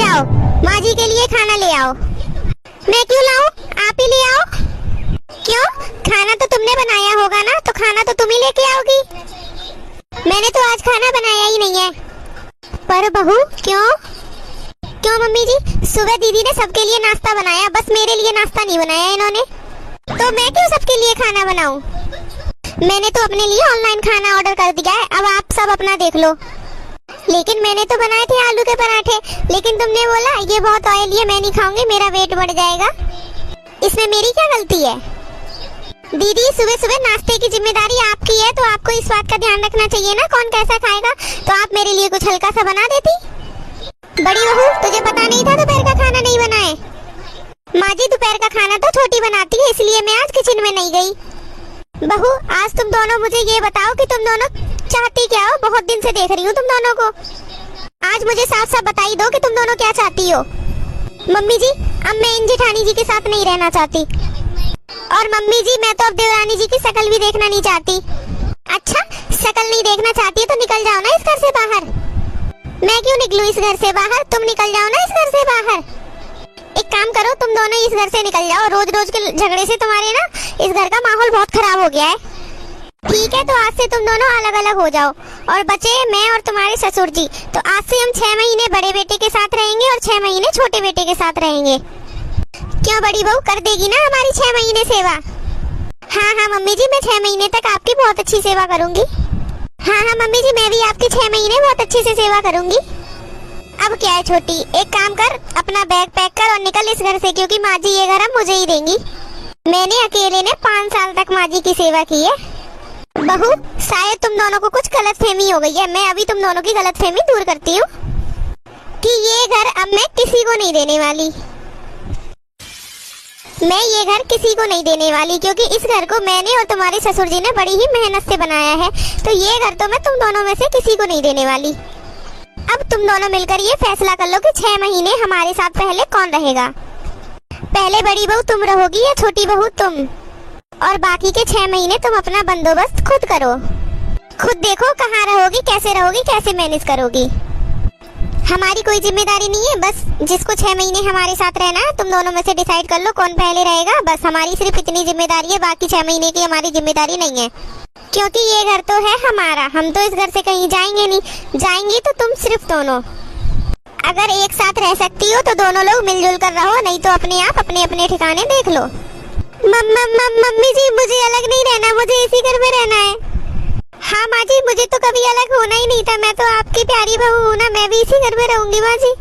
जाओ माँ जी के लिए खाना ले आओ। मैं क्यों लाऊं, आप ही ले आओ। क्यों, खाना तो तुमने बनाया होगा ना, तो खाना तो तुम ही लेके आओगी। मैंने तो आज खाना बनाया ही नहीं है। पर बहू क्यों क्यों मम्मी जी, सुबह दीदी ने सबके लिए नाश्ता बनाया, बस मेरे लिए नाश्ता नहीं बनाया इन्होंने, तो मैं क्यों सबके लिए खाना बनाऊं। मैंने तो अपने लिए ऑनलाइन खाना ऑर्डर कर दिया है, अब आप सब अपना देख लो। लेकिन मैंने तो बनाए थे आलू के पराठे, लेकिन तुमने बोला ये बहुत ऑयली है, मैं नहीं खाऊंगी, मेरा वेट बढ़ जाएगा। इसमें मेरी क्या गलती है। दीदी सुबह सुबह नाश्ते की जिम्मेदारी आपकी है, तो आपको इस बात का ध्यान रखना चाहिए ना कौन कैसा खाएगा, तो आप मेरे लिए कुछ हल्का सा बना देती। बड़ी बहू तुझे पता नहीं था दोपहर का खाना नहीं बनाए। माँ जी दोपहर का खाना तो छोटी बनाती है, इसलिए मैं आज किचन में नहीं गई। बहू आज तुम दोनों मुझे ये बताओ कि तुम दोनों चाहती क्या हो, बहुत दिन से देख रही हूँ तुम दोनों को। आज मुझे साफ साफ बताई दो कि तुम दोनों क्या चाहती हो। मम्मी जी अब मैं इन जेठानी जी के साथ नहीं रहना चाहती, और मम्मी जी मैं तो अब देवरानी जी की शक्ल भी देखना नहीं चाहती। अच्छा शक्ल नहीं देखना चाहती है तो निकल जाओ ना इस घर से बाहर। मैं क्यों निकलूं इस घर से बाहर, तुम निकल जाओ ना इस घर से बाहर। एक काम करो तुम दोनों इस घर से निकल जाओ, रोज रोज के झगड़े से तुम्हारे ना इस घर का माहौल बहुत खराब हो गया है। ठीक है तो आज से तुम दोनों अलग अलग हो जाओ, और बचे मैं और तुम्हारे ससुर जी, तो आज से हम 6 महीने बड़े बेटे के साथ रहेंगे और 6 महीने छोटे बेटे के साथ रहेंगे। क्यों बड़ी बहू कर देगी ना हमारी 6 महीने सेवा। हाँ हाँ मम्मी जी मैं 6 महीने तक आपकी बहुत अच्छी सेवा करूंगी। हाँ हाँ मम्मी जी मैं भी आपकी 6 महीने बहुत अच्छे से सेवा करूंगी। अब क्या है छोटी, एक काम कर अपना बैग पैक कर और निकल इस घर से, क्योंकि माँ जी ये घर हम मुझे ही देंगी। मैंने अकेले ने 5 साल तक माँ जी की सेवा की है। बहू शायद तुम दोनों को कुछ गलतफहमी हो गई है, मैं अभी तुम दोनों की गलतफहमी दूर करती हूँ कि ये घर अब मैं किसी को नहीं देने वाली। मैं ये घर किसी को नहीं देने वाली, क्योंकि इस घर को मैंने और तुम्हारे ससुर जी ने बड़ी ही मेहनत से बनाया है, तो ये घर तो मैं तुम दोनों में से किसी को नहीं देने वाली। अब तुम दोनों मिलकर ये फैसला कर लो कि 6 महीने हमारे साथ पहले कौन रहेगा। पहले बड़ी बहू तुम रहोगी या छोटी बहू तुम, और बाकी के 6 महीने तुम अपना बंदोबस्त खुद करो, खुद देखो कहाँ रहोगी, कैसे मैनेज करोगी। हमारी कोई जिम्मेदारी नहीं है, बस जिसको 6 महीने हमारे साथ रहना है तुम दोनों में से डिसाइड कर लो कौन पहले रहेगा। बस हमारी सिर्फ इतनी जिम्मेदारी है, बाकी 6 महीने की हमारी जिम्मेदारी नहीं है, क्योंकि ये घर तो है हमारा, हम तो इस घर से कहीं जाएंगे नहीं, जाएंगी तो तुम सिर्फ दोनों। अगर एक साथ रह सकती हो तो दोनों लोग मिलजुल कर रहो, नहीं तो अपने आप अपने अपने ठिकाने देख लो। मम्मी जी मुझे अलग नहीं रहना, मुझे इसी घर में रहना है। हाँ माँ जी मुझे तो कभी अलग होना ही नहीं था, मैं तो आपकी प्यारी बहू हूँ ना, मैं भी इसी घर में रहूंगी माँ जी।